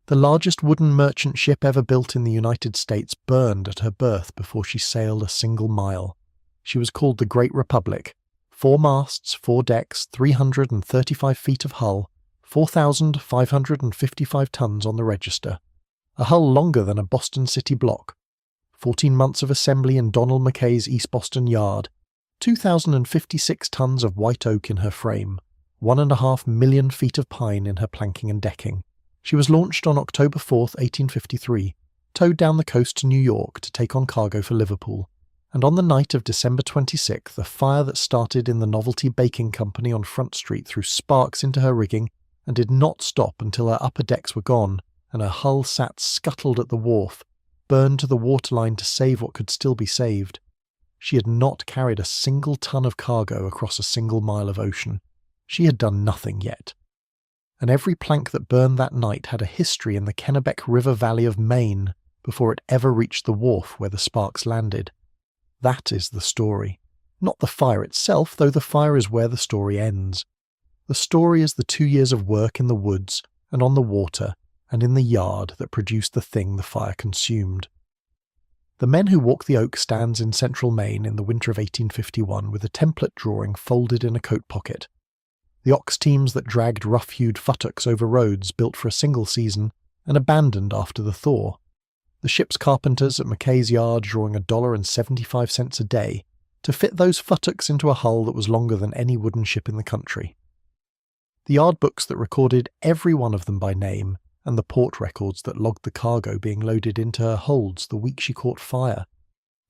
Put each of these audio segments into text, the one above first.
The largest wooden merchant ship ever built in the United States burned at her berth before she sailed a single mile. She was called the Great Republic. 4 masts, 4 decks, 335 feet of hull, 4,555 tons on the register. A hull longer than a Boston City block. 14 months of assembly in Donald Mackay's East Boston yard. 2,056 tons of white oak in her frame. 1.5 million feet of pine in her planking and decking. She was launched on October 4, 1853, towed down the coast to New York to take on cargo for Liverpool, and on the night of December 26th, a fire that started in the Novelty Baking Company on Front Street threw sparks into her rigging and did not stop until her upper decks were gone and her hull sat scuttled at the wharf, burned to the waterline to save what could still be saved. She had not carried a single ton of cargo across a single mile of ocean. She had done nothing yet. And every plank that burned that night had a history in the Kennebec River Valley of Maine before it ever reached the wharf where the sparks landed. That is the story. Not the fire itself, though the fire is where the story ends. The story is the 2 years of work in the woods and on the water and in the yard that produced the thing the fire consumed. The men who walk the oak stands in central Maine in the winter of 1851 with a template drawing folded in a coat pocket. The ox teams that dragged rough-hewed futtocks over roads built for a single season and abandoned after the thaw. The ship's carpenters at Mackay's yard drawing $1.75 a day to fit those futtocks into a hull that was longer than any wooden ship in the country. The yard books that recorded every one of them by name, and the port records that logged the cargo being loaded into her holds the week she caught fire.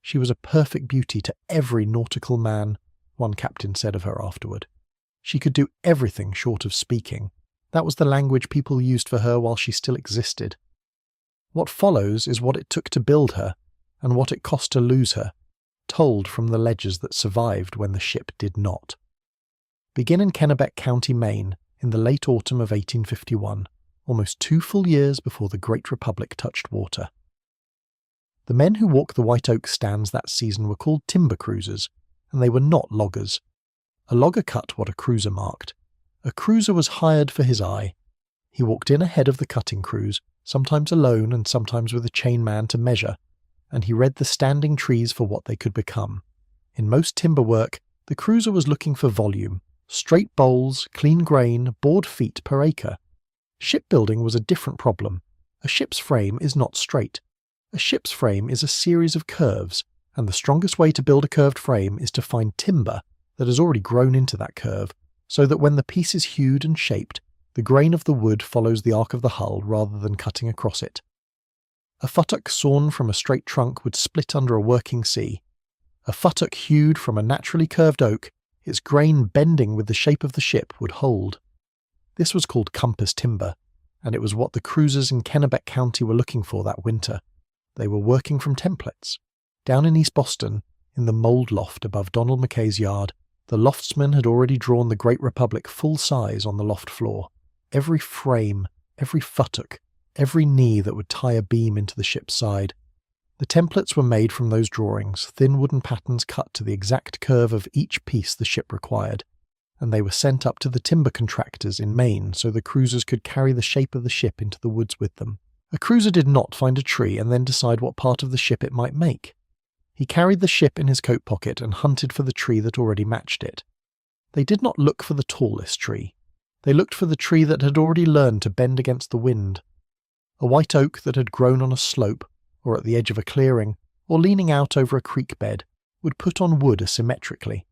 She was a perfect beauty to every nautical man, one captain said of her afterward. She could do everything short of speaking. That was the language people used for her while she still existed. What follows is what it took to build her, and what it cost to lose her, told from the ledgers that survived when the ship did not. Begin in Kennebec County, Maine, in the late autumn of 1851, almost 2 full years before the Great Republic touched water. The men who walked the white oak stands that season were called timber cruisers, and they were not loggers. A logger cut what a cruiser marked. A cruiser was hired for his eye. He walked in ahead of the cutting crews, sometimes alone and sometimes with a chain man to measure, and he read the standing trees for what they could become. In most timber work, the cruiser was looking for volume, straight boles, clean grain, board feet per acre. Shipbuilding was a different problem. A ship's frame is not straight. A ship's frame is a series of curves, and the strongest way to build a curved frame is to find timber that has already grown into that curve, so that when the piece is hewed and shaped, the grain of the wood follows the arc of the hull rather than cutting across it. A futtock sawn from a straight trunk would split under a working sea. A futtock hewed from a naturally curved oak, its grain bending with the shape of the ship, would hold. This was called compass timber, and it was what the cruisers in Kennebec County were looking for that winter. They were working from templates. Down in East Boston, in the mould loft above Donald Mackay's yard, the loftsman had already drawn the Great Republic full size on the loft floor. Every frame, every futtock, every knee that would tie a beam into the ship's side. The templates were made from those drawings, thin wooden patterns cut to the exact curve of each piece the ship required, and they were sent up to the timber contractors in Maine so the cruisers could carry the shape of the ship into the woods with them. A cruiser did not find a tree and then decide what part of the ship it might make. He carried the ship in his coat pocket and hunted for the tree that already matched it. They did not look for the tallest tree. They looked for the tree that had already learned to bend against the wind. A white oak that had grown on a slope, or at the edge of a clearing, or leaning out over a creek bed, would put on wood asymmetrically,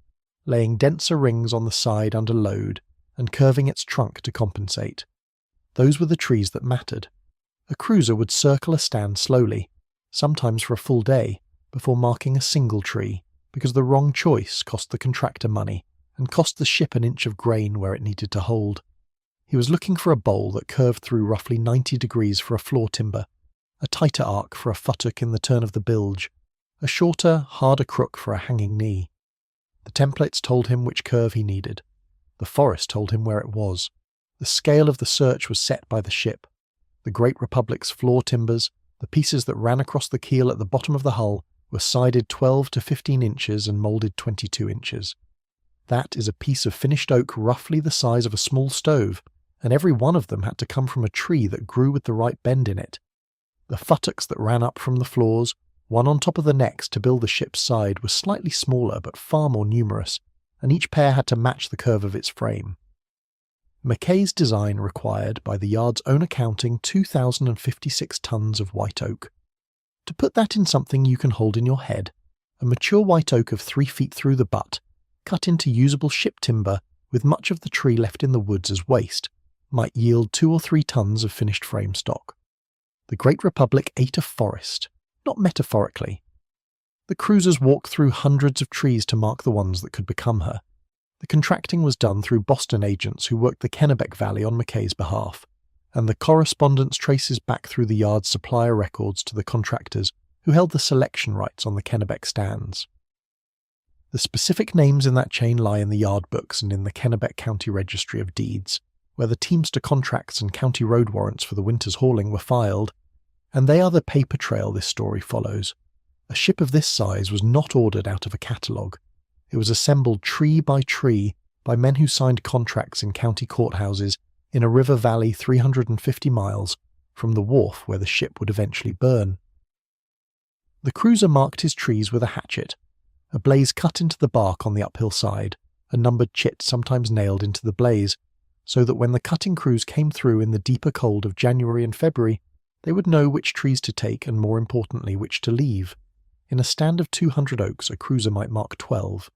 laying denser rings on the side under load and curving its trunk to compensate. Those were the trees that mattered. A cruiser would circle a stand slowly, sometimes for a full day, before marking a single tree, because the wrong choice cost the contractor money and cost the ship an inch of grain where it needed to hold. He was looking for a bowl that curved through roughly 90 degrees for a floor timber, a tighter arc for a futtock in the turn of the bilge, a shorter, harder crook for a hanging knee. The templates told him which curve he needed. The forest told him where it was. The scale of the search was set by the ship. The Great Republic's floor timbers, the pieces that ran across the keel at the bottom of the hull, were sided 12 to 15 inches and moulded 22 inches. That is a piece of finished oak roughly the size of a small stove, and every one of them had to come from a tree that grew with the right bend in it. The futtocks that ran up from the floors, one on top of the next to build the ship's side, were slightly smaller but far more numerous, and each pair had to match the curve of its frame. Mackay's design required, by the yard's own accounting, 2,056 tons of white oak. To put that in something you can hold in your head, a mature white oak of 3 feet through the butt, cut into usable ship timber with much of the tree left in the woods as waste, might yield 2 or 3 tons of finished frame stock. The Great Republic ate a forest, not metaphorically. The cruisers walked through hundreds of trees to mark the ones that could become her. The contracting was done through Boston agents who worked the Kennebec Valley on Mackay's behalf, and the correspondence traces back through the yard's supplier records to the contractors who held the selection rights on the Kennebec stands. The specific names in that chain lie in the yard books and in the Kennebec County Registry of Deeds, where the teamster contracts and county road warrants for the winter's hauling were filed, and they are the paper trail this story follows. A ship of this size was not ordered out of a catalogue. It was assembled tree by tree by men who signed contracts in county courthouses in a river valley 350 miles from the wharf where the ship would eventually burn. The cruiser marked his trees with a hatchet, a blaze cut into the bark on the uphill side, a numbered chit sometimes nailed into the blaze, so that when the cutting crews came through in the deeper cold of January and February, they would know which trees to take and, more importantly, which to leave. In a stand of 200 oaks, a cruiser might mark 12.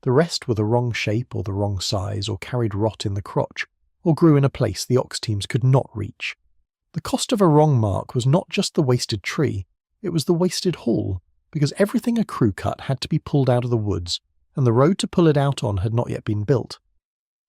The rest were the wrong shape or the wrong size, or carried rot in the crotch, or grew in a place the ox teams could not reach. The cost of a wrong mark was not just the wasted tree, it was the wasted haul, because everything a crew cut had to be pulled out of the woods, and the road to pull it out on had not yet been built.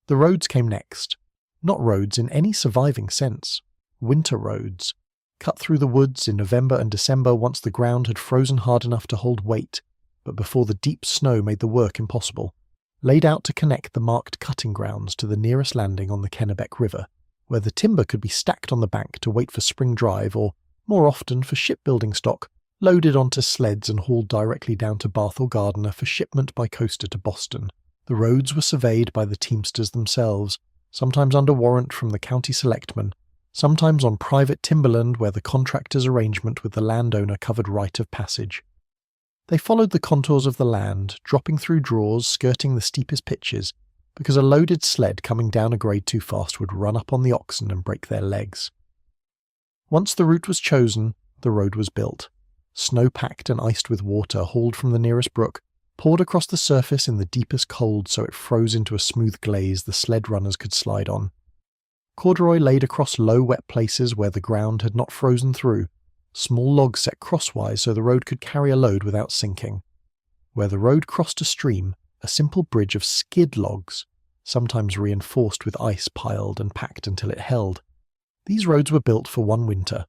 The roads came next. Not roads in any surviving sense. Winter roads. Cut through the woods in November and December once the ground had frozen hard enough to hold weight, but before the deep snow made the work impossible. Laid out to connect the marked cutting grounds to the nearest landing on the Kennebec River, where the timber could be stacked on the bank to wait for spring drive or, more often, for shipbuilding stock, loaded onto sleds and hauled directly down to Bath or Gardiner for shipment by coaster to Boston. The roads were surveyed by the teamsters themselves, sometimes under warrant from the county selectmen, sometimes on private timberland where the contractor's arrangement with the landowner covered right of passage. They followed the contours of the land, dropping through draws, skirting the steepest pitches, because a loaded sled coming down a grade too fast would run up on the oxen and break their legs. Once the route was chosen, the road was built. Snow-packed and iced with water hauled from the nearest brook, poured across the surface in the deepest cold so it froze into a smooth glaze the sled runners could slide on. Corduroy laid across low wet places where the ground had not frozen through, small logs set crosswise so the road could carry a load without sinking. Where the road crossed a stream, a simple bridge of skid logs, sometimes reinforced with ice piled and packed until it held. These roads were built for one winter.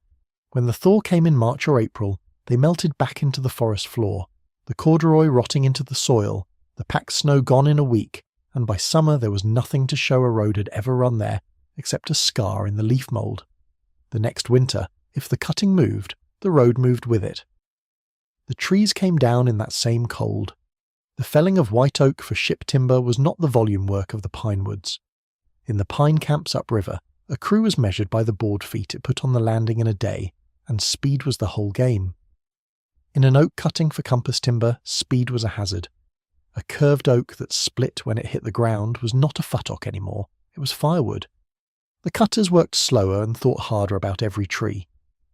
When the thaw came in March or April, they melted back into the forest floor, the corduroy rotting into the soil, the packed snow gone in a week, and by summer there was nothing to show a road had ever run there, except a scar in the leaf mould. The next winter, if the cutting moved, the road moved with it. The trees came down in that same cold. The felling of white oak for ship timber was not the volume work of the pine woods. In the pine camps upriver, a crew was measured by the board feet it put on the landing in a day, and speed was the whole game. In an oak cutting for compass timber, speed was a hazard. A curved oak that split when it hit the ground was not a futtock anymore, it was firewood. The cutters worked slower and thought harder about every tree.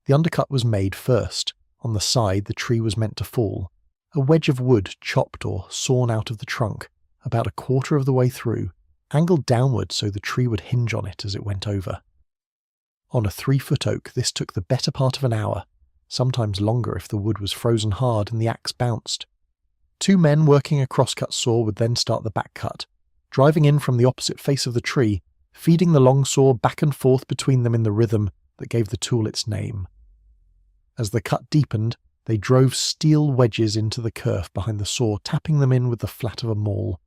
The undercut was made first. On the side the tree was meant to fall. A wedge of wood chopped or sawn out of the trunk, about a quarter of the way through, angled downward so the tree would hinge on it as it went over. On a 3-foot oak this took the better part of an hour, sometimes longer if the wood was frozen hard and the axe bounced. 2 men working a crosscut saw would then start the back cut, driving in from the opposite face of the tree, feeding the long saw back and forth between them in the rhythm that gave the tool its name. As the cut deepened, they drove steel wedges into the kerf behind the saw, tapping them in with the flat of a maul.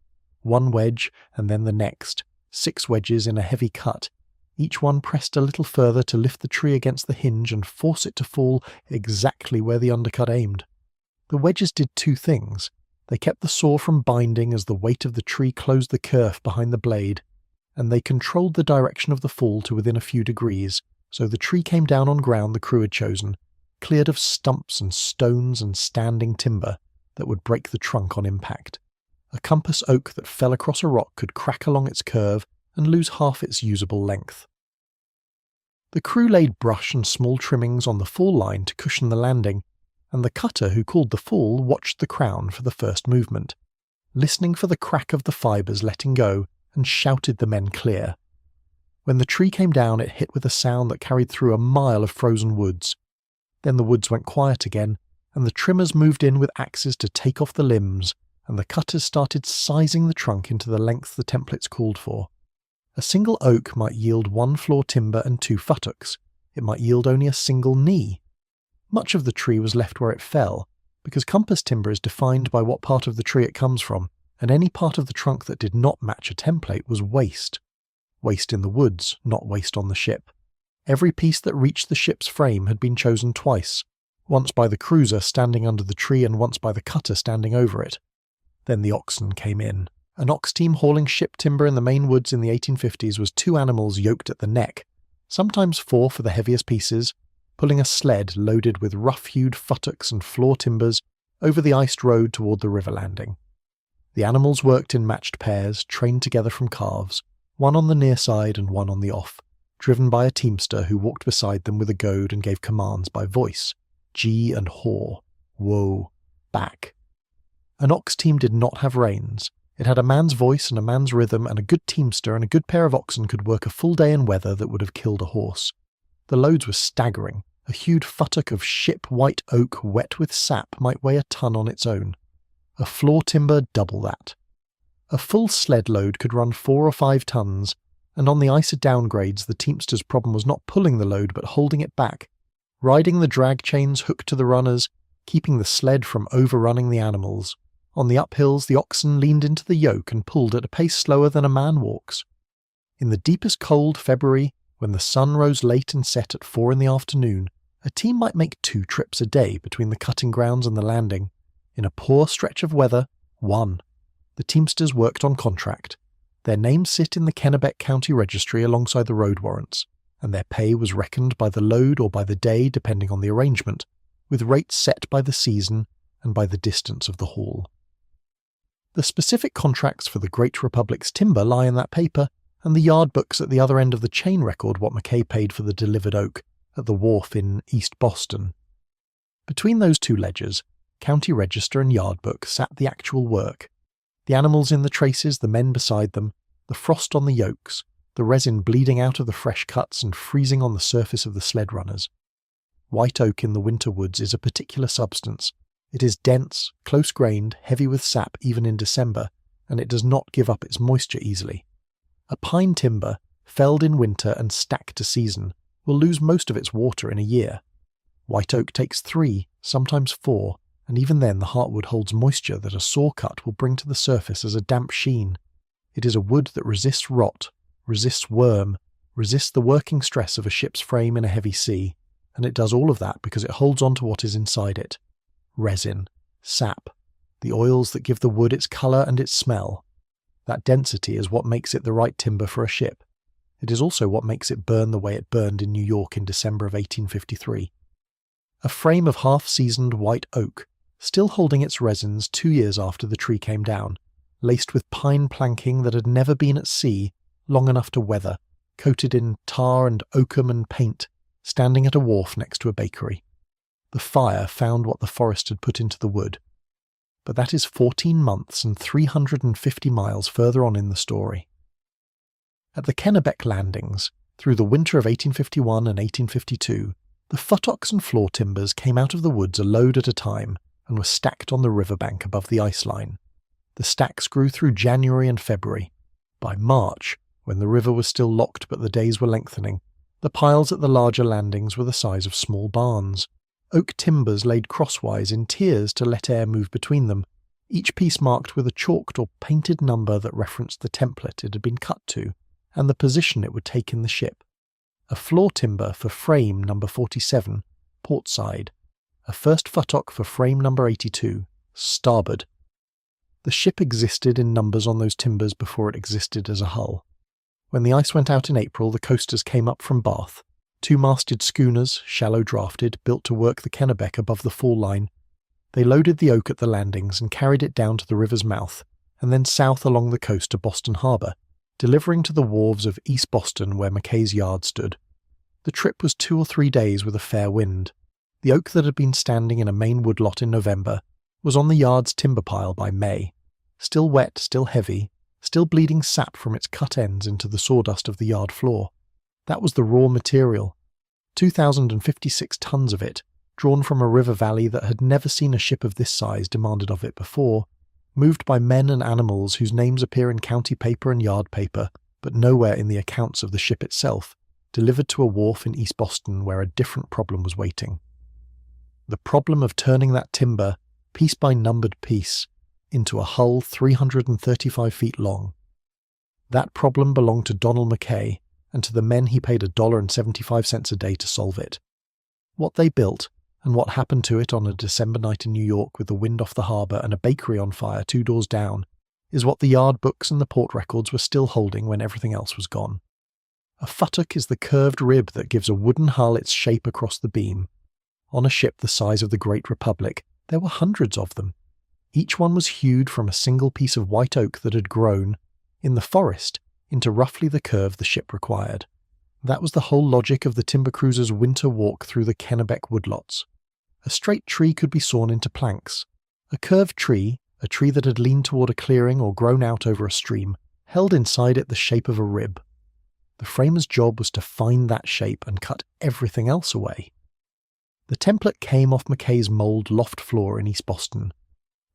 1 wedge, and then the next, 6 wedges in a heavy cut, each one pressed a little further to lift the tree against the hinge and force it to fall exactly where the undercut aimed. The wedges did 2 things. They kept the saw from binding as the weight of the tree closed the kerf behind the blade, and they controlled the direction of the fall to within a few degrees, so the tree came down on ground the crew had chosen, cleared of stumps and stones and standing timber that would break the trunk on impact. A compass oak that fell across a rock could crack along its curve and lose half its usable length. The crew laid brush and small trimmings on the fall line to cushion the landing, and the cutter who called the fall watched the crown for the first movement, listening for the crack of the fibres letting go, and shouted the men clear. When the tree came down, it hit with a sound that carried through a mile of frozen woods. Then the woods went quiet again, and the trimmers moved in with axes to take off the limbs, and the cutters started sizing the trunk into the length the templates called for. A single oak might yield 1 floor timber and 2 futtocks. It might yield only a single knee. Much of the tree was left where it fell, because compass timber is defined by what part of the tree it comes from, and any part of the trunk that did not match a template was waste. Waste in the woods, not waste on the ship. Every piece that reached the ship's frame had been chosen twice, once by the cruiser standing under the tree and once by the cutter standing over it. Then the oxen came in. An ox team hauling ship timber in the Maine woods in the 1850s was 2 animals yoked at the neck, sometimes 4 for the heaviest pieces, pulling a sled loaded with rough-hewed futtocks and floor timbers over the iced road toward the river landing. The animals worked in matched pairs, trained together from calves, one on the near side and one on the off, driven by a teamster who walked beside them with a goad and gave commands by voice, gee and haw, whoa, back. An ox team did not have reins. It had a man's voice and a man's rhythm, and a good teamster and a good pair of oxen could work a full day in weather that would have killed a horse. The loads were staggering. A hewed futtock of ship white oak wet with sap might weigh a ton on its own. A floor timber double that. A full sled load could run 4 or 5 tons, and on the icy downgrades the teamster's problem was not pulling the load but holding it back, riding the drag chains hooked to the runners, keeping the sled from overrunning the animals. On the uphills the oxen leaned into the yoke and pulled at a pace slower than a man walks. In the deepest cold February, when the sun rose late and set at 4 in the afternoon, a team might make 2 trips a day between the cutting grounds and the landing. In a poor stretch of weather, 1. The teamsters worked on contract. Their names sit in the Kennebec County Registry alongside the road warrants, and their pay was reckoned by the load or by the day depending on the arrangement, with rates set by the season and by the distance of the haul. The specific contracts for the Great Republic's timber lie in that paper, and the yard books at the other end of the chain record what Mackay paid for the delivered oak at the wharf in East Boston. Between those 2 ledgers, County Register and Yard Book, sat the actual work. The animals in the traces, the men beside them, the frost on the yokes, the resin bleeding out of the fresh cuts and freezing on the surface of the sled runners. White oak in the winter woods is a particular substance. It is dense, close-grained, heavy with sap even in December, and it does not give up its moisture easily. A pine timber, felled in winter and stacked to season, will lose most of its water in a year. White oak takes 3, sometimes 4, and even then the heartwood holds moisture that a saw cut will bring to the surface as a damp sheen. It is a wood that resists rot, resists worm, resists the working stress of a ship's frame in a heavy sea, and it does all of that because it holds on to what is inside it. Resin, sap, the oils that give the wood its colour and its smell. That density is what makes it the right timber for a ship. It is also what makes it burn the way it burned in New York in December of 1853. A frame of half-seasoned white oak, still holding its resins 2 years after the tree came down, laced with pine planking that had never been at sea long enough to weather, coated in tar and oakum and paint, standing at a wharf next to a bakery. The fire found what the forest had put into the wood. But that is 14 months and 350 miles further on in the story. At the Kennebec landings, through the winter of 1851 and 1852, the futtocks and floor timbers came out of the woods a load at a time and were stacked on the riverbank above the ice line. The stacks grew through January and February. By March, when the river was still locked but the days were lengthening, the piles at the larger landings were the size of small barns. Oak timbers laid crosswise in tiers to let air move between them, each piece marked with a chalked or painted number that referenced the template it had been cut to, and the position it would take in the ship. A floor timber for frame number 47, port side. A first futtock for frame number 82, starboard. The ship existed in numbers on those timbers before it existed as a hull. When the ice went out in April, the coasters came up from Bath. 2-masted schooners, shallow drafted, built to work the Kennebec above the fall line. They loaded the oak at the landings and carried it down to the river's mouth, and then south along the coast to Boston Harbour, delivering to the wharves of East Boston where Mackay's yard stood. The trip was 2 or 3 days with a fair wind. The oak that had been standing in a main woodlot in November was on the yard's timber pile by May, still wet, still heavy, still bleeding sap from its cut ends into the sawdust of the yard floor. That was the raw material, 2,056 tons of it, drawn from a river valley that had never seen a ship of this size demanded of it before, moved by men and animals whose names appear in county paper and yard paper, but nowhere in the accounts of the ship itself, delivered to a wharf in East Boston where a different problem was waiting. The problem of turning that timber, piece by numbered piece, into a hull 335 feet long. That problem belonged to Donald Mackay, and to the men he paid $1.75 a day to solve it. What they built, and what happened to it on a December night in New York with the wind off the harbour and a bakery on fire 2 doors down, is what the yard books and the port records were still holding when everything else was gone. A futtock is the curved rib that gives a wooden hull its shape across the beam. On a ship the size of the Great Republic, there were hundreds of them. Each one was hewed from a single piece of white oak that had grown, in the forest, into roughly the curve the ship required. That was the whole logic of the timber cruiser's winter walk through the Kennebec woodlots. A straight tree could be sawn into planks. A curved tree, a tree that had leaned toward a clearing or grown out over a stream, held inside it the shape of a rib. The framer's job was to find that shape and cut everything else away. The template came off Mackay's mould loft floor in East Boston.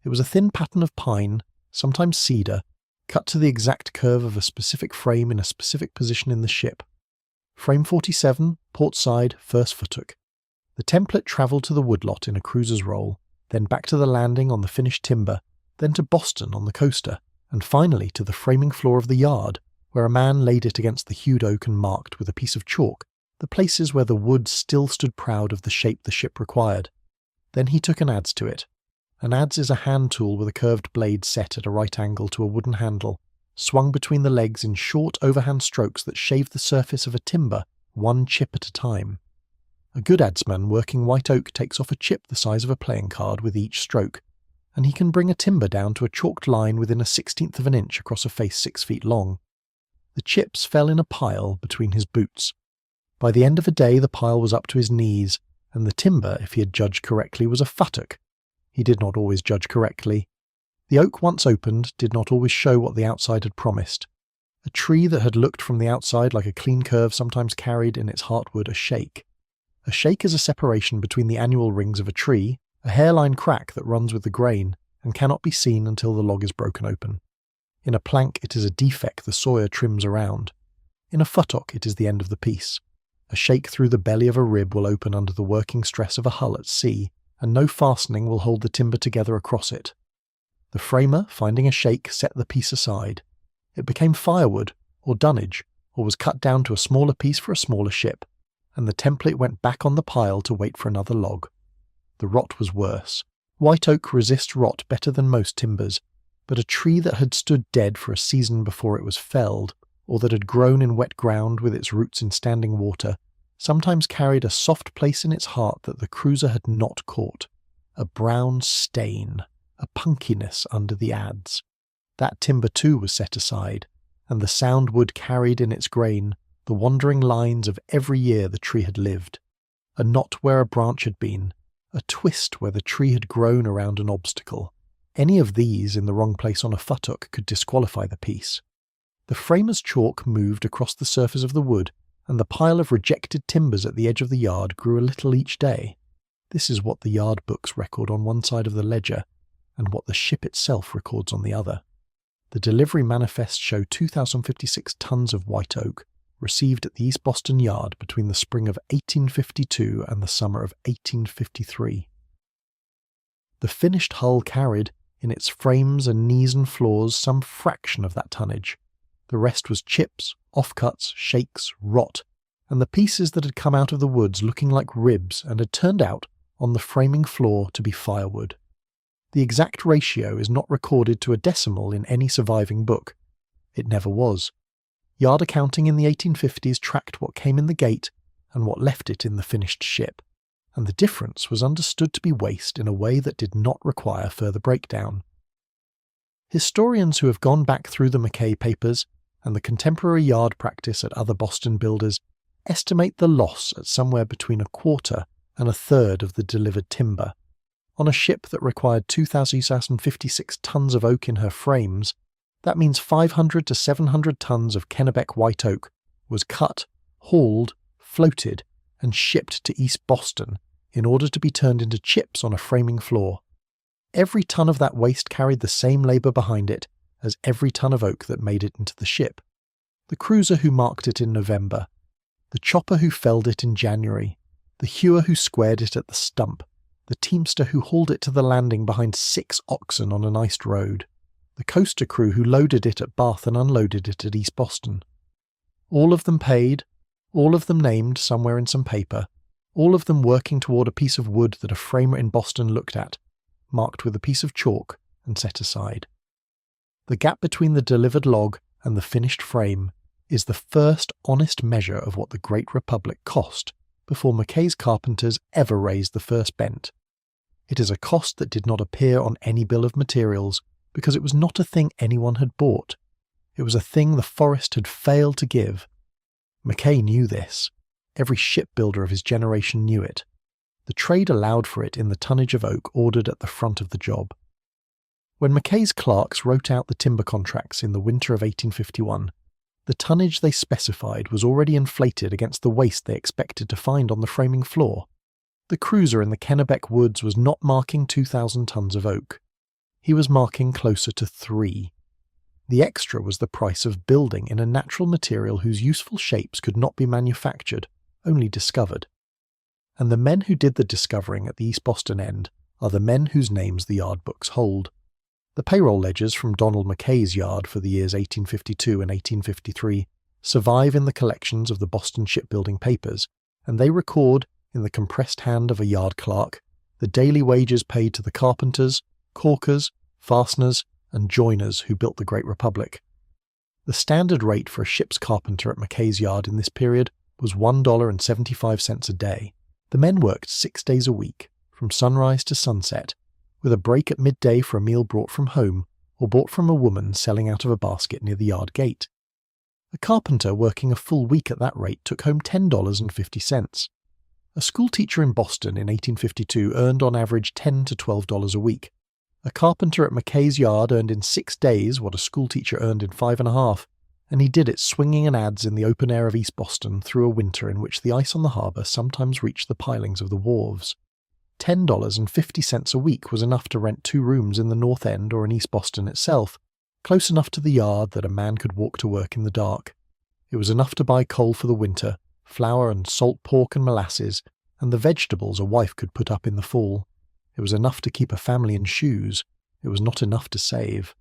It was a thin pattern of pine, sometimes cedar, cut to the exact curve of a specific frame in a specific position in the ship. Frame 47, port side, first futtock. The template travelled to the woodlot in a cruiser's roll, then back to the landing on the finished timber, then to Boston on the coaster, and finally to the framing floor of the yard, where a man laid it against the hewed oak and marked with a piece of chalk the places where the wood still stood proud of the shape the ship required. Then he took an adze to it. An adze is a hand tool with a curved blade set at a right angle to a wooden handle, swung between the legs in short overhand strokes that shave the surface of a timber, one chip at a time. A good adzeman working white oak takes off a chip the size of a playing card with each stroke, and he can bring a timber down to a chalked line within a 1/16 of an inch across a face 6 feet long. The chips fell in a pile between his boots. By the end of a day the pile was up to his knees, and the timber, if he had judged correctly, was a futtock. He did not always judge correctly. The oak once opened did not always show what the outside had promised. A tree that had looked from the outside like a clean curve sometimes carried in its heartwood a shake. A shake is a separation between the annual rings of a tree, a hairline crack that runs with the grain, and cannot be seen until the log is broken open. In a plank it is a defect the sawyer trims around. In a futtock it is the end of the piece. A shake through the belly of a rib will open under the working stress of a hull at sea, and no fastening will hold the timber together across it. The framer, finding a shake, set the piece aside. It became firewood, or dunnage, or was cut down to a smaller piece for a smaller ship, and the template went back on the pile to wait for another log. The rot was worse. White oak resists rot better than most timbers, but a tree that had stood dead for a season before it was felled, or that had grown in wet ground with its roots in standing water, sometimes carried a soft place in its heart that the cruiser had not caught, a brown stain, a punkiness under the adze. That timber too was set aside, and the sound wood carried in its grain the wandering lines of every year the tree had lived, a knot where a branch had been, a twist where the tree had grown around an obstacle. Any of these in the wrong place on a futtock could disqualify the piece. The framer's chalk moved across the surface of the wood, and the pile of rejected timbers at the edge of the yard grew a little each day. This is what the yard books record on one side of the ledger, and what the ship itself records on the other. The delivery manifests show 2,056 tons of white oak, received at the East Boston Yard between the spring of 1852 and the summer of 1853. The finished hull carried, in its frames and knees and floors, some fraction of that tonnage. The rest was chips, offcuts, shakes, rot, and the pieces that had come out of the woods looking like ribs and had turned out, on the framing floor, to be firewood. The exact ratio is not recorded to a decimal in any surviving book. It never was. Yard accounting in the 1850s tracked what came in the gate and what left it in the finished ship, and the difference was understood to be waste in a way that did not require further breakdown. Historians who have gone back through the Mackay papers and the contemporary yard practice at other Boston builders estimate the loss at somewhere between a quarter and a third of the delivered timber. On a ship that required 2,056 tons of oak in her frames, that means 500 to 700 tons of Kennebec white oak was cut, hauled, floated, and shipped to East Boston in order to be turned into chips on a framing floor. Every ton of that waste carried the same labour behind it as every ton of oak that made it into the ship. The cruiser who marked it in November, the chopper who felled it in January, the hewer who squared it at the stump, the teamster who hauled it to the landing behind 6 oxen on an iced road, the coaster crew who loaded it at Bath and unloaded it at East Boston. All of them paid, all of them named somewhere in some paper, all of them working toward a piece of wood that a framer in Boston looked at, marked with a piece of chalk and set aside. The gap between the delivered log and the finished frame is the first honest measure of what the Great Republic cost before Mackay's carpenters ever raised the first bent. It is a cost that did not appear on any bill of materials because it was not a thing anyone had bought. It was a thing the forest had failed to give. Mackay knew this. Every shipbuilder of his generation knew it. The trade allowed for it in the tonnage of oak ordered at the front of the job. When Mackay's clerks wrote out the timber contracts in the winter of 1851, the tonnage they specified was already inflated against the waste they expected to find on the framing floor. The cruiser in the Kennebec woods was not marking 2,000 tons of oak. He was marking closer to 3. The extra was the price of building in a natural material whose useful shapes could not be manufactured, only discovered. And the men who did the discovering at the East Boston end are the men whose names the yard books hold. The payroll ledgers from Donald Mackay's yard for the years 1852 and 1853 survive in the collections of the Boston shipbuilding papers, and they record, in the compressed hand of a yard clerk, the daily wages paid to the carpenters, caulkers, fasteners, and joiners who built the Great Republic. The standard rate for a ship's carpenter at Mackay's yard in this period was $1.75 a day. The men worked 6 days a week, from sunrise to sunset, with a break at midday for a meal brought from home or bought from a woman selling out of a basket near the yard gate. A carpenter working a full week at that rate took home $10.50. A schoolteacher in Boston in 1852 earned on average $10 to $12 a week. A carpenter at Mackay's yard earned in 6 days what a schoolteacher earned in 5.5, and he did it swinging an adze in the open air of East Boston through a winter in which the ice on the harbour sometimes reached the pilings of the wharves. $10.50 a week was enough to rent 2 rooms in the North End or in East Boston itself, close enough to the yard that a man could walk to work in the dark. It was enough to buy coal for the winter, flour and salt pork and molasses, and the vegetables a wife could put up in the fall. It was enough to keep a family in shoes. It was not enough to save.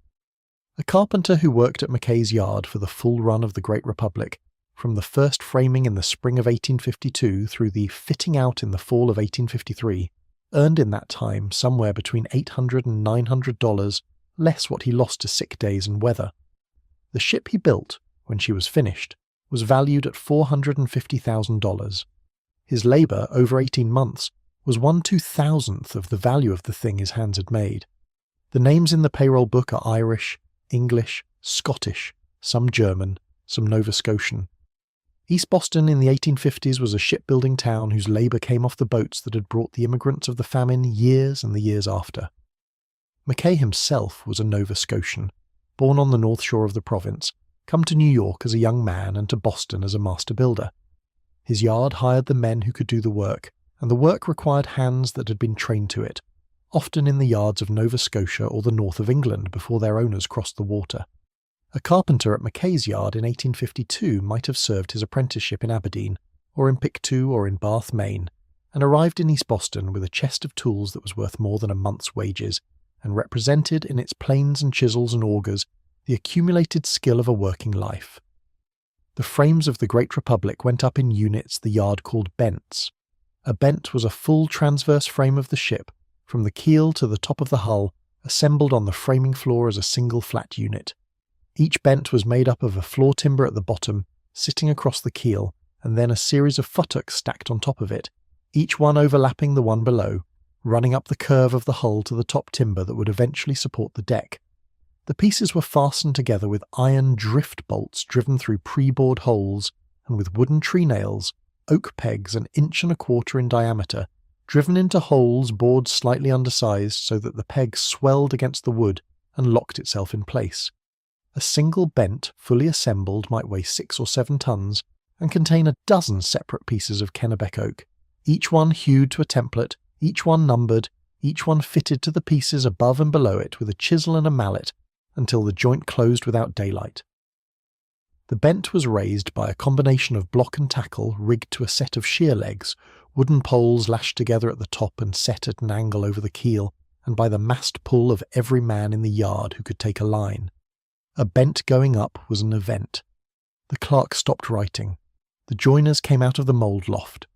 A carpenter who worked at Mackay's yard for the full run of the Great Republic, from the first framing in the spring of 1852 through the fitting out in the fall of 1853, earned in that time somewhere between $800 and $900, less what he lost to sick days and weather. The ship he built, when she was finished, was valued at $450,000. His labour, over 18 months, was 1/2000th of the value of the thing his hands had made. The names in the payroll book are Irish, English, Scottish, some German, some Nova Scotian. East Boston in the 1850s was a shipbuilding town whose labour came off the boats that had brought the immigrants of the famine years and the years after. Mackay himself was a Nova Scotian, born on the north shore of the province, come to New York as a young man and to Boston as a master builder. His yard hired the men who could do the work, and the work required hands that had been trained to it, often in the yards of Nova Scotia or the north of England before their owners crossed the water. A carpenter at Mackay's yard in 1852 might have served his apprenticeship in Aberdeen, or in Pictou or in Bath, Maine, and arrived in East Boston with a chest of tools that was worth more than a month's wages, and represented in its planes and chisels and augers the accumulated skill of a working life. The frames of the Great Republic went up in units the yard called bents. A bent was a full transverse frame of the ship, from the keel to the top of the hull, assembled on the framing floor as a single flat unit. Each bent was made up of a floor timber at the bottom, sitting across the keel, and then a series of futtocks stacked on top of it, each one overlapping the one below, running up the curve of the hull to the top timber that would eventually support the deck. The pieces were fastened together with iron drift bolts driven through pre-bored holes, and with wooden tree nails, oak pegs 1.25 inches in diameter, driven into holes bored slightly undersized so that the peg swelled against the wood and locked itself in place. A single bent, fully assembled, might weigh 6 or 7 tons and contain a dozen separate pieces of Kennebec oak, each one hewed to a template, each one numbered, each one fitted to the pieces above and below it with a chisel and a mallet until the joint closed without daylight. The bent was raised by a combination of block and tackle rigged to a set of shear legs, wooden poles lashed together at the top and set at an angle over the keel, and by the massed pull of every man in the yard who could take a line. A bent going up was an event. The clerk stopped writing. The joiners came out of the mould loft.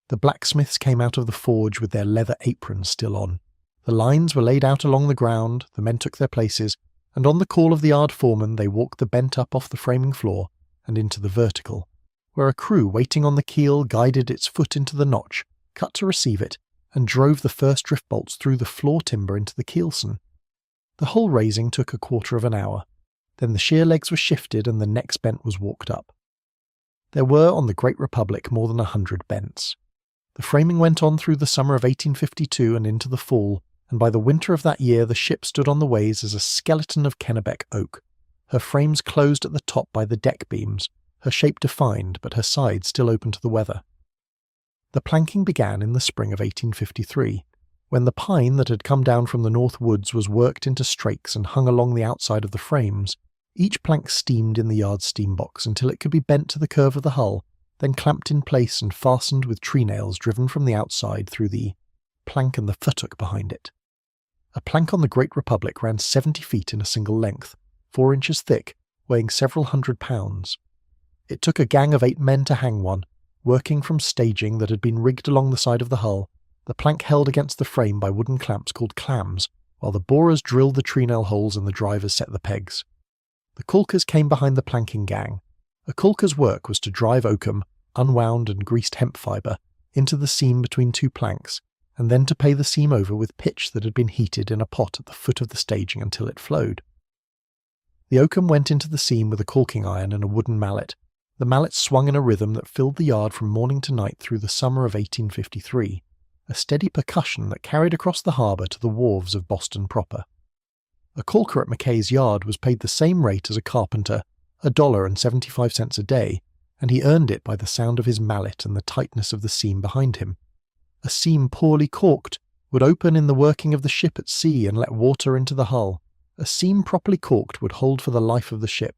The blacksmiths came out of the forge with their leather aprons still on. The lines were laid out along the ground, the men took their places, and on the call of the yard foreman they walked the bent up off the framing floor and into the vertical, where a crew waiting on the keel guided its foot into the notch, cut to receive it, and drove the first drift bolts through the floor timber into the keelson. The hull raising took 1/4 hour. Then the shear legs were shifted and the next bent was walked up. There were on the Great Republic more than 100 bents. The framing went on through the summer of 1852 and into the fall, and by the winter of that year the ship stood on the ways as a skeleton of Kennebec oak, her frames closed at the top by the deck beams, her shape defined but her sides still open to the weather. The planking began in the spring of 1853, when the pine that had come down from the north woods was worked into strakes and hung along the outside of the frames. Each plank steamed in the yard steam box until it could be bent to the curve of the hull, then clamped in place and fastened with tree nails driven from the outside through the plank and the futtock behind it. A plank on the Great Republic ran 70 feet in a single length, 4 inches thick, weighing several hundred pounds. It took a gang of 8 men to hang one, working from staging that had been rigged along the side of the hull, the plank held against the frame by wooden clamps called clams, while the borers drilled the treenail holes and the drivers set the pegs. The caulkers came behind the planking gang. A caulker's work was to drive oakum, unwound and greased hemp fibre, into the seam between 2 planks, and then to pay the seam over with pitch that had been heated in a pot at the foot of the staging until it flowed. The oakum went into the seam with a caulking iron and a wooden mallet. The mallet swung in a rhythm that filled the yard from morning to night through the summer of 1853, a steady percussion that carried across the harbour to the wharves of Boston proper. A caulker at Mackay's yard was paid the same rate as a carpenter, $1.75 a day, and he earned it by the sound of his mallet and the tightness of the seam behind him. A seam poorly caulked would open in the working of the ship at sea and let water into the hull. A seam properly caulked would hold for the life of the ship.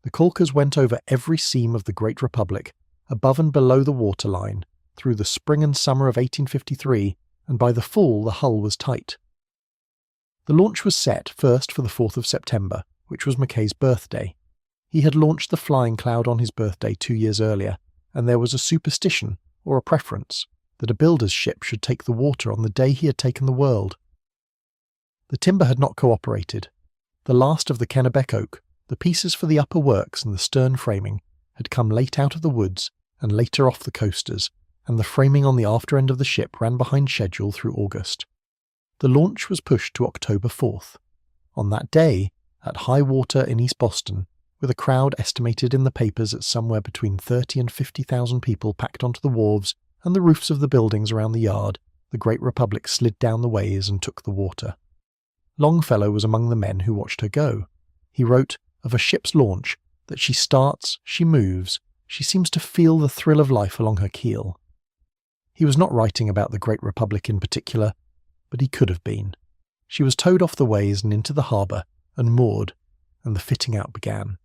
The caulkers went over every seam of the Great Republic, above and below the waterline, through the spring and summer of 1853, and by the fall the hull was tight. The launch was set first for the 4th of September, which was Mackay's birthday. He had launched the Flying Cloud on his birthday 2 years earlier, and there was a superstition, or a preference, that a builder's ship should take the water on the day he had taken the world. The timber had not cooperated. The last of the Kennebec oak, the pieces for the upper works and the stern framing, had come late out of the woods and later off the coasters, and the framing on the after end of the ship ran behind schedule through August. The launch was pushed to October 4th. On that day, at high water in East Boston, with a crowd estimated in the papers at somewhere between 30 and 50,000 people packed onto the wharves and the roofs of the buildings around the yard, the Great Republic slid down the ways and took the water. Longfellow was among the men who watched her go. He wrote of a ship's launch that she starts, she moves, she seems to feel the thrill of life along her keel. He was not writing about the Great Republic in particular, but he could have been. She was towed off the ways and into the harbour, and moored, and the fitting out began.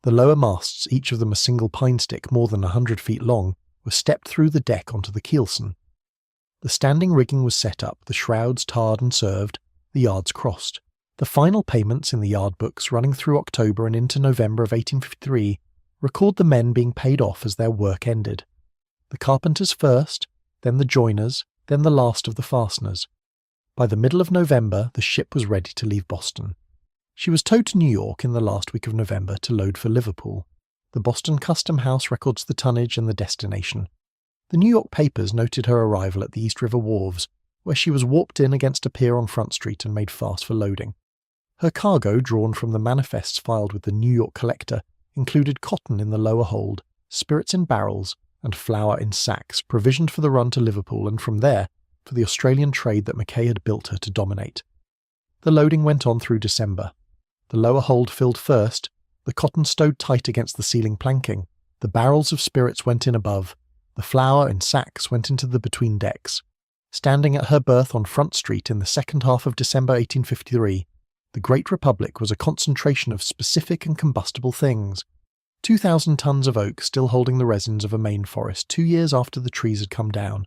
The lower masts, each of them a single pine stick more than 100 feet long, were stepped through the deck onto the keelson. The standing rigging was set up, the shrouds tarred and served, the yards crossed. The final payments in the yard books running through October and into November of 1853 record the men being paid off as their work ended. The carpenters first, then the joiners, then the last of the fasteners. By the middle of November, the ship was ready to leave Boston. She was towed to New York in the last week of November to load for Liverpool. The Boston Custom House records the tonnage and the destination. The New York papers noted her arrival at the East River wharves, where she was warped in against a pier on Front Street and made fast for loading. Her cargo, drawn from the manifests filed with the New York Collector, included cotton in the lower hold, spirits in barrels, and flour in sacks, provisioned for the run to Liverpool and from there for the Australian trade that Mackay had built her to dominate. The loading went on through December. The lower hold filled first, the cotton stowed tight against the ceiling planking, the barrels of spirits went in above, the flour in sacks went into the between decks. Standing at her berth on Front Street in the second half of December 1853, the Great Republic was a concentration of specific and combustible things. 2,000 tons of oak still holding the resins of a Maine forest 2 years after the trees had come down.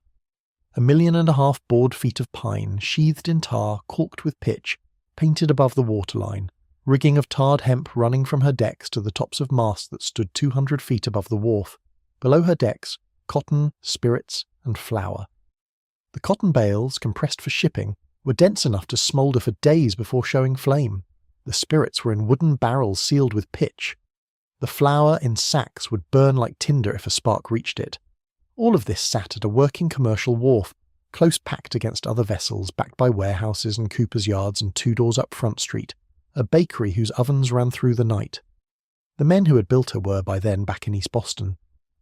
1.5 million board feet of pine, sheathed in tar, caulked with pitch, painted above the waterline, rigging of tarred hemp running from her decks to the tops of masts that stood 200 feet above the wharf. Below her decks, cotton, spirits, and flour. The cotton bales, compressed for shipping, were dense enough to smoulder for days before showing flame. The spirits were in wooden barrels sealed with pitch. The flour in sacks would burn like tinder if a spark reached it. All of this sat at a working commercial wharf, close packed against other vessels, backed by warehouses and coopers' yards and 2 doors up Front Street, a bakery whose ovens ran through the night. The men who had built her were by then back in East Boston.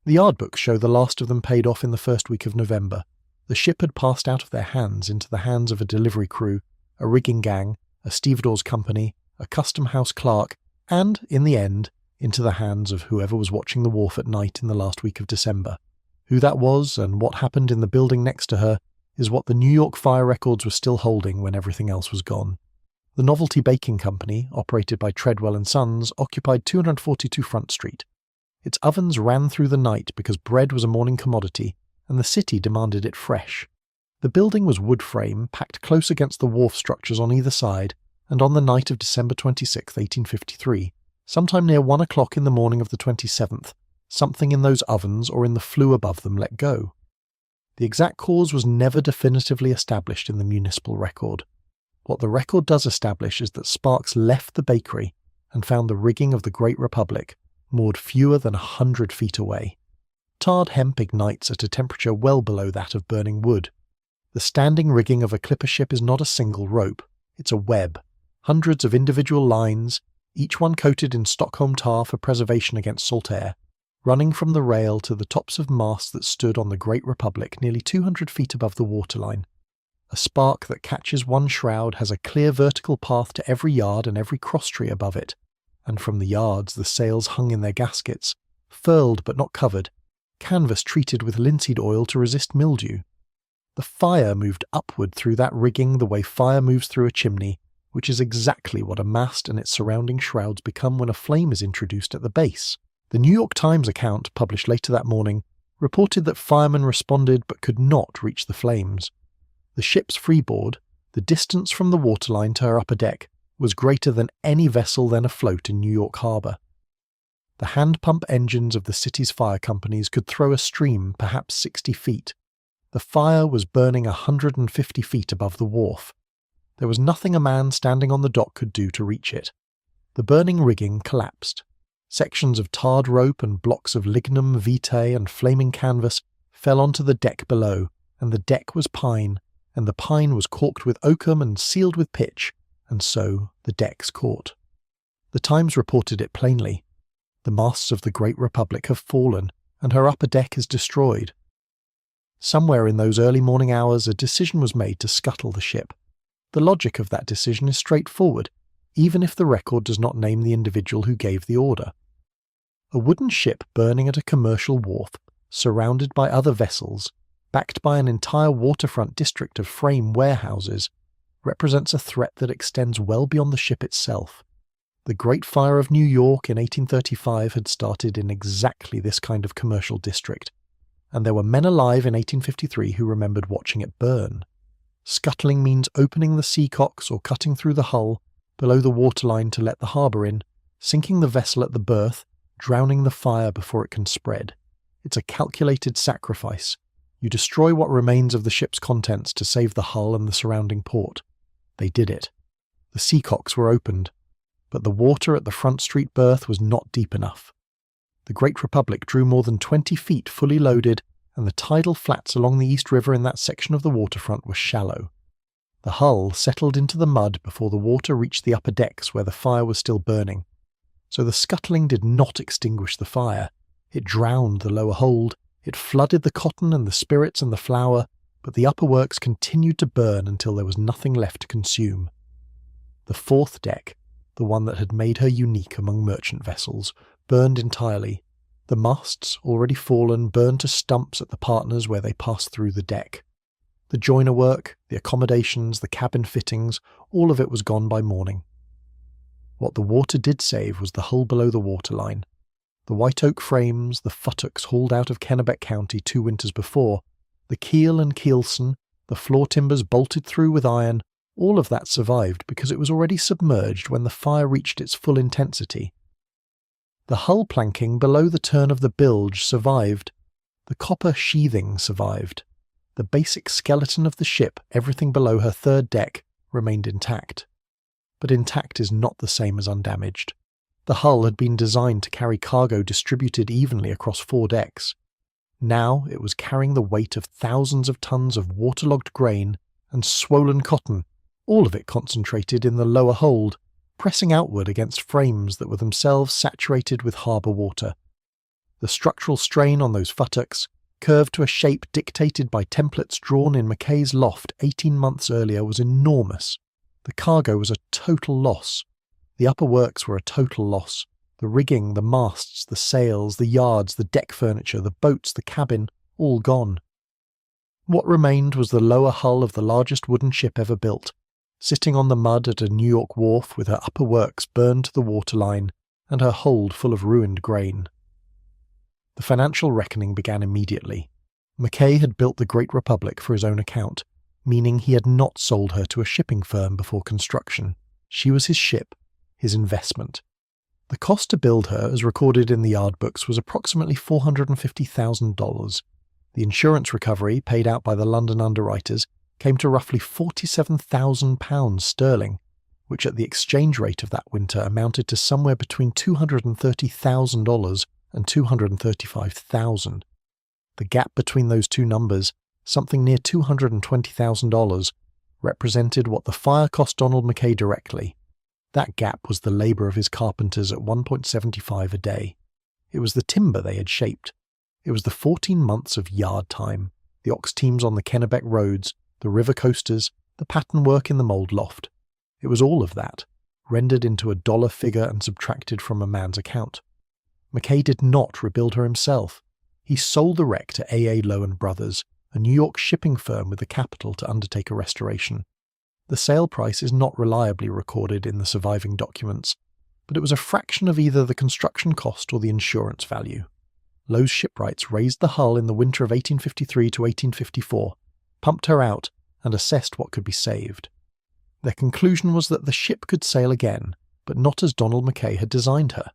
The yard books show the last of them paid off in the first week of November. The ship had passed out of their hands into the hands of a delivery crew, a rigging gang, a stevedores company, a custom house clerk, and, in the end, into the hands of whoever was watching the wharf at night in the last week of December. Who that was and what happened in the building next to her is what the New York fire records were still holding when everything else was gone. The Novelty Baking Company, operated by Treadwell & Sons, occupied 242 Front Street. Its ovens ran through the night because bread was a morning commodity, and the city demanded it fresh. The building was wood frame, packed close against the wharf structures on either side, and on the night of December 26, 1853, sometime near 1 o'clock in the morning of the 27th, something in those ovens or in the flue above them let go. The exact cause was never definitively established in the municipal record. What the record does establish is that sparks left the bakery and found the rigging of the Great Republic, moored fewer than 100 feet away. Tarred hemp ignites at a temperature well below that of burning wood. The standing rigging of a clipper ship is not a single rope, it's a web, hundreds of individual lines, each one coated in Stockholm tar for preservation against salt air, running from the rail to the tops of masts that stood on the Great Republic nearly 200 feet above the waterline. A spark that catches one shroud has a clear vertical path to every yard and every crosstree above it, and from the yards the sails hung in their gaskets, furled but not covered, canvas treated with linseed oil to resist mildew. The fire moved upward through that rigging the way fire moves through a chimney, which is exactly what a mast and its surrounding shrouds become when a flame is introduced at the base. The New York Times account, published later that morning, reported that firemen responded but could not reach the flames. The ship's freeboard, the distance from the waterline to her upper deck, was greater than any vessel then afloat in New York Harbor. The hand-pump engines of the city's fire companies could throw a stream perhaps 60 feet. The fire was burning 150 feet above the wharf. There was nothing a man standing on the dock could do to reach it. The burning rigging collapsed. Sections of tarred rope and blocks of lignum vitae and flaming canvas fell onto the deck below, and the deck was pine, and the pine was caulked with oakum and sealed with pitch, and so the decks caught. The Times reported it plainly. The masts of the Great Republic have fallen, and her upper deck is destroyed. Somewhere in those early morning hours a decision was made to scuttle the ship. The logic of that decision is straightforward, even if the record does not name the individual who gave the order. A wooden ship burning at a commercial wharf, surrounded by other vessels, backed by an entire waterfront district of frame warehouses, represents a threat that extends well beyond the ship itself. The Great Fire of New York in 1835 had started in exactly this kind of commercial district, and there were men alive in 1853 who remembered watching it burn. Scuttling means opening the seacocks or cutting through the hull below the waterline to let the harbour in, sinking the vessel at the berth, drowning the fire before it can spread. It's a calculated sacrifice. You destroy what remains of the ship's contents to save the hull and the surrounding port. They did it. The seacocks were opened. but the water at the Front Street berth was not deep enough. The Great Republic drew more than 20 feet fully loaded, and the tidal flats along the East River in that section of the waterfront were shallow. The hull settled into the mud before the water reached the upper decks where the fire was still burning. So the scuttling did not extinguish the fire. It drowned the lower hold, it flooded the cotton and the spirits and the flour, but the upper works continued to burn until there was nothing left to consume. The fourth deck, the one that had made her unique among merchant vessels, burned entirely. The masts, already fallen, burned to stumps at the partners where they passed through the deck. The joiner work, the accommodations, the cabin fittings, all of it was gone by morning. What the water did save was the hull below the waterline. The white oak frames, the futtocks hauled out of Kennebec County 2 winters before, the keel and keelson, the floor timbers bolted through with iron, all of that survived because it was already submerged when the fire reached its full intensity. The hull planking below the turn of the bilge survived. The copper sheathing survived. The basic skeleton of the ship, everything below her third deck, remained intact. But intact is not the same as undamaged. The hull had been designed to carry cargo distributed evenly across 4 decks. Now it was carrying the weight of thousands of tons of waterlogged grain and swollen cotton, all of it concentrated in the lower hold, pressing outward against frames that were themselves saturated with harbour water. The structural strain on those futtocks, curved to a shape dictated by templates drawn in Mackay's loft 18 months earlier, was enormous. The cargo was a total loss. The upper works were a total loss. The rigging, the masts, the sails, the yards, the deck furniture, the boats, the cabin, all gone. What remained was the lower hull of the largest wooden ship ever built, sitting on the mud at a New York wharf with her upper works burned to the waterline and her hold full of ruined grain. The financial reckoning began immediately. Mackay had built the Great Republic for his own account, meaning he had not sold her to a shipping firm before construction. She was his ship, his investment. The cost to build her, as recorded in the yard books, was approximately $450,000. The insurance recovery, paid out by the London underwriters, came to roughly £47,000 sterling, which at the exchange rate of that winter amounted to somewhere between $230,000 and $235,000. The gap between those two numbers, something near $220,000, represented what the fire cost Donald Mackay directly. That gap was the labour of his carpenters at $1.75 a day. It was the timber they had shaped. It was the 14 months of yard time, the ox teams on the Kennebec roads, the river coasters, the pattern work in the mould loft. It was all of that, rendered into a dollar figure and subtracted from a man's account. Mackay did not rebuild her himself. He sold the wreck to A. Lowe & Brothers, a New York shipping firm with the capital to undertake a restoration. The sale price is not reliably recorded in the surviving documents, but it was a fraction of either the construction cost or the insurance value. Lowe's shipwrights raised the hull in the winter of 1853 to 1854, pumped her out, and assessed what could be saved. Their conclusion was that the ship could sail again, but not as Donald Mackay had designed her.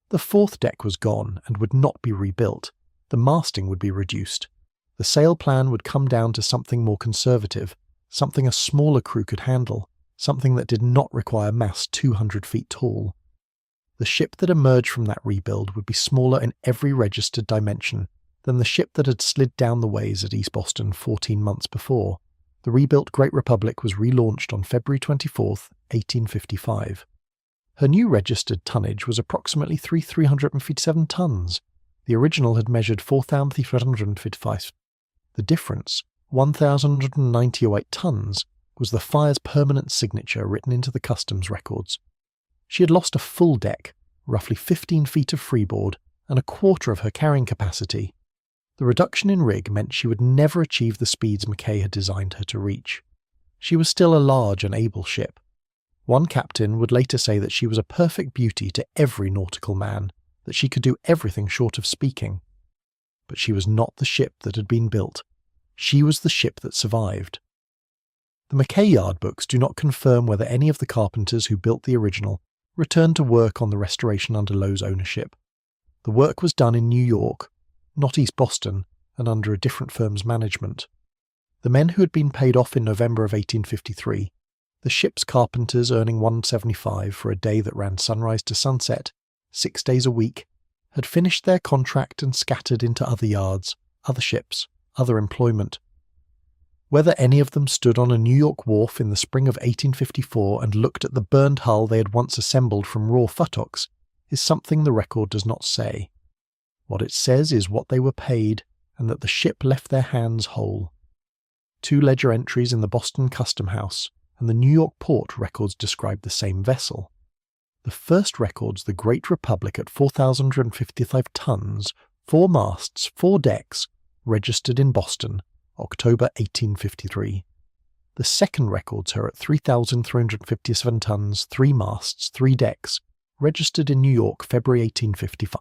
The fourth deck was gone and would not be rebuilt. The masting would be reduced. The sail plan would come down to something more conservative, something a smaller crew could handle, something that did not require masts 200 feet tall. The ship that emerged from that rebuild would be smaller in every registered dimension than the ship that had slid down the ways at East Boston 14 months before. The rebuilt Great Republic was relaunched on February 24, 1855. Her new registered tonnage was approximately 357 tons. The original had measured 4,355. The difference, 1,198 tons, was the fire's permanent signature written into the customs records. She had lost a full deck, roughly 15 feet of freeboard, and a quarter of her carrying capacity. The reduction in rig meant she would never achieve the speeds Mackay had designed her to reach. She was still a large and able ship. One captain would later say that she was a perfect beauty to every nautical man, that she could do everything short of speaking. But she was not the ship that had been built. She was the ship that survived. The Mackay yard books do not confirm whether any of the carpenters who built the original returned to work on the restoration under Lowe's ownership. The work was done in New York, not East Boston, and under a different firm's management. The men who had been paid off in November of 1853, The ship's carpenters earning $175 for a day that ran sunrise to sunset, 6 days a week, had finished their contract and scattered into other yards, other ships, other employment. Whether any of them stood on a New York wharf in the spring of 1854 and looked at the burned hull they had once assembled from raw futtocks is something the record does not say. What it says is what they were paid and that the ship left their hands whole. 2 ledger entries in the Boston Custom House and the New York port records describe the same vessel. The first records the Great Republic at 4,055 tons, 4 masts, 4 decks, registered in Boston, October 1853. The second records her at 3,357 tons, 3 masts, 3 decks, registered in New York, February 1855.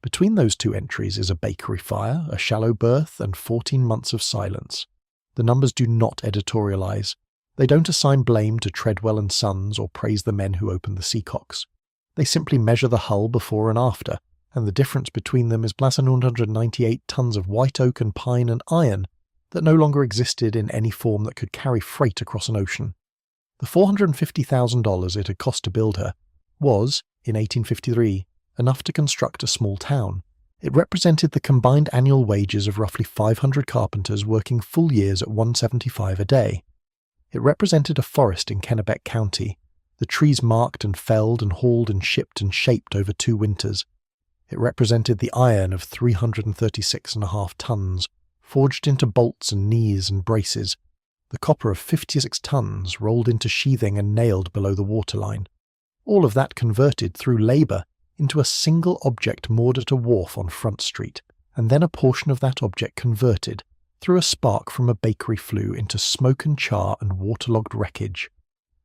Between those 2 entries is a bakery fire, a shallow berth, and 14 months of silence. The numbers do not editorialize. They don't assign blame to Treadwell and Sons or praise the men who opened the Seacocks. They simply measure the hull before and after, and the difference between them is 198 tons of white oak and pine and iron that no longer existed in any form that could carry freight across an ocean. The $450,000 it had cost to build her was, in 1853, enough to construct a small town. It represented the combined annual wages of roughly 500 carpenters working full years at $175 a day. It represented a forest in Kennebec County, the trees marked and felled and hauled and shipped and shaped over 2 winters. It represented the iron of 336.5 tons, forged into bolts and knees and braces, the copper of 56 tons rolled into sheathing and nailed below the waterline. All of that converted through labour into a single object moored at a wharf on Front Street, and then a portion of that object converted, through a spark from a bakery flue, into smoke and char and waterlogged wreckage.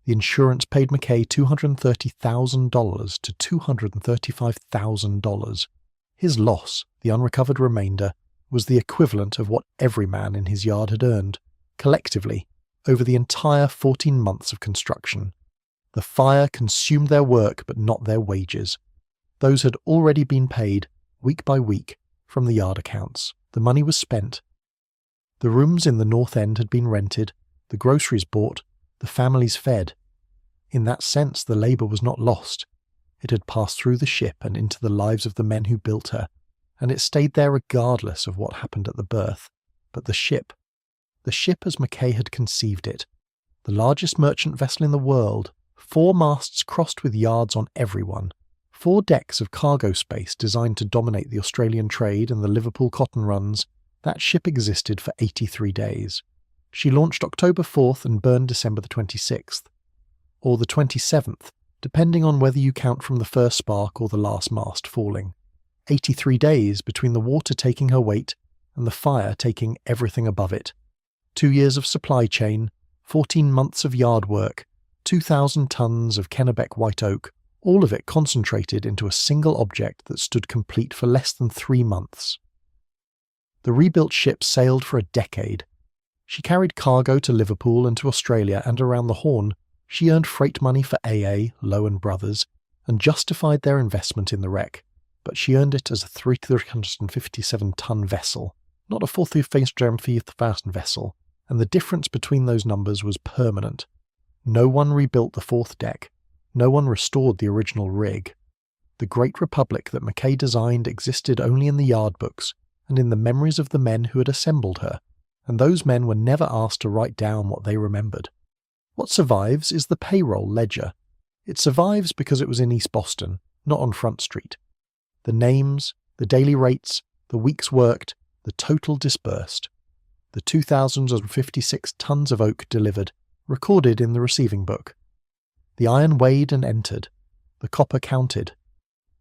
The insurance paid Mackay $230,000 to $235,000. His loss, the unrecovered remainder, was the equivalent of what every man in his yard had earned, collectively, over the entire 14 months of construction. The fire consumed their work but not their wages. Those had already been paid, week by week, from the yard accounts. The money was spent. The rooms in the North End had been rented, the groceries bought, the families fed. In that sense, the labour was not lost. It had passed through the ship and into the lives of the men who built her, and it stayed there regardless of what happened at the birth. But the ship as Mackay had conceived it, the largest merchant vessel in the world, 4 masts crossed with yards on every one, 4 decks of cargo space designed to dominate the Australian trade and the Liverpool cotton runs, that ship existed for 83 days. She launched October 4th and burned December the 26th, or the 27th, depending on whether you count from the first spark or the last mast falling. 83 days between the water taking her weight and the fire taking everything above it. 2 years of supply chain, 14 months of yard work, 2,000 tons of Kennebec white oak, all of it concentrated into a single object that stood complete for less than 3 months. The rebuilt ship sailed for a decade. She carried cargo to Liverpool and to Australia and around the Horn. She earned freight money for AA, Lowe and Brothers, and justified their investment in the wreck, but she earned it as a 357-ton vessel, not a 4,000 vessel, and the difference between those numbers was permanent. No one rebuilt the 4th deck. No one restored the original rig. The Great Republic that Mackay designed existed only in the yard books and in the memories of the men who had assembled her, and those men were never asked to write down what they remembered. What survives is the payroll ledger. It survives because it was in East Boston, not on Front Street. The names, the daily rates, the weeks worked, the total disbursed. The 2,056 tons of oak delivered, recorded in the receiving book. The iron weighed and entered. The copper counted.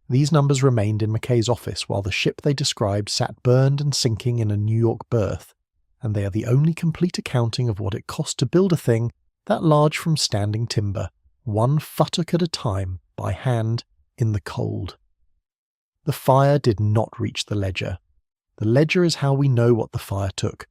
These numbers remained in Mackay's office while the ship they described sat burned and sinking in a New York berth, and they are the only complete accounting of what it cost to build a thing that large from standing timber, 1 futtock at a time, by hand, in the cold. The fire did not reach the ledger. The ledger is how we know what the fire took,